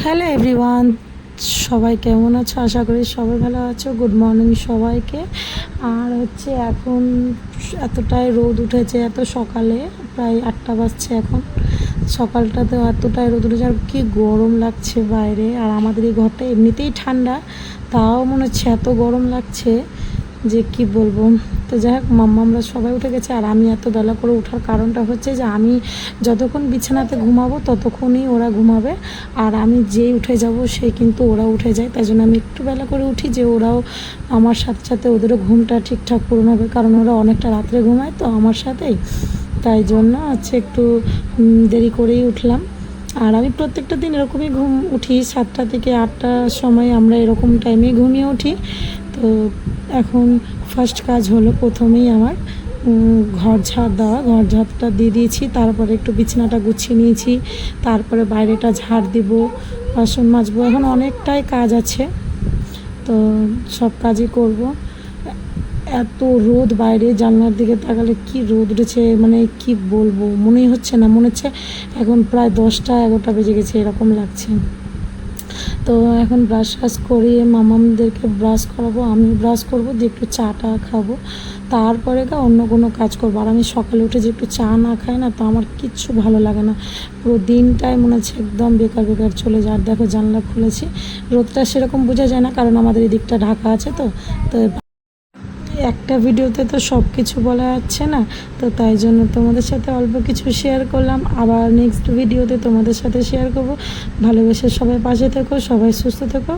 Hello everyone, সবাই কেমন আছো? আশা করি সবাই ভালো আছো। গুড মর্নিং সবাইকে। আর এখন এতটাই রোদ উঠেছে, এত সকালে প্রায় 8টা বাজছে এখন। সকালটাতে এতটাই রোদ উঠেছে আর কি গরম লাগছে বাইরে। আর আমাদের এই ঘরটা এমনিতেই ঠান্ডা, তাও মনে হচ্ছে এত গরম লাগছে যে কি বলবো। তো যাই হোক, আমরা সবাই উঠে গেছে। আর আমি এত বেলা করে ওঠার কারণটা হচ্ছে যে আমি যতক্ষণ বিছানাতে ঘুমাবো ততক্ষণই ওরা ঘুমাবে, আর আমি যেই উঠে যাব সেই কিন্তু ওরা উঠে যায়। তাই জন্য আমি একটু বেলা করে উঠি যে ওরাও আমার সাথে সাথে ওদেরও ঘুমটা ঠিকঠাক পূরণ হবে, কারণ ওরা অনেকটা রাত্রে ঘুমায় তো আমার সাথেই। তাই জন্য একটু দেরি করেই উঠলাম। আর আমি প্রত্যেকটা দিন এরকমই উঠি 7টা থেকে 8টার সময়, আমরা এরকম টাইমে ঘুমিয়ে উঠি। তো এখন ফার্স্ট কাজ হলো প্রথমেই আমার ঘর ঝাড় দেওয়া। ঘর ঝাড়টা দিয়ে দিয়েছি, তারপরে একটু বিছানাটা গুছিয়ে নিয়েছি, তারপরে বাইরেটা ঝাড় দিব, বাসন মাজবো। এখন অনেকটাই কাজ আছে, তো সব কাজই করব। এত রোদ বাইরে, জানলার দিকে তাকালে কি রোদ উঠেছে, মানে কি বলবো, মনেই হচ্ছে না, মনে হচ্ছে এখন প্রায় 10টা 11টা বেজে গেছে এরকম লাগছে। তো এখন ব্রাশ করিয়ে মামামদেরকে ব্রাশ করাবো, আমি ব্রাশ করবো, দিয়ে একটু চাটা খাবো, তারপরে অন্য কোনো কাজ করবো। আর আমি সকালে উঠে যে একটু চা না খাই না, তো আমার কিচ্ছু ভালো লাগে না। পুরো দিনটাই মনে হচ্ছে একদম বেকার বেকার চলে যায়। আর দেখো, জানলা খুলেছি, রোদটা সেরকম বোঝা যায় না, কারণ আমাদের এই দিকটা ঢাকা আছে। তো তো একটা ভিডিওতে তো সব কিছু বলা যাচ্ছে না, তো তাই জন্য তোমাদের সাথে অল্প কিছু শেয়ার করলাম। আবার নেক্সট ভিডিওতে তোমাদের সাথে শেয়ার করব। ভালোবেসে সবাই পাশে থেকো, সবাই সুস্থ থেকো।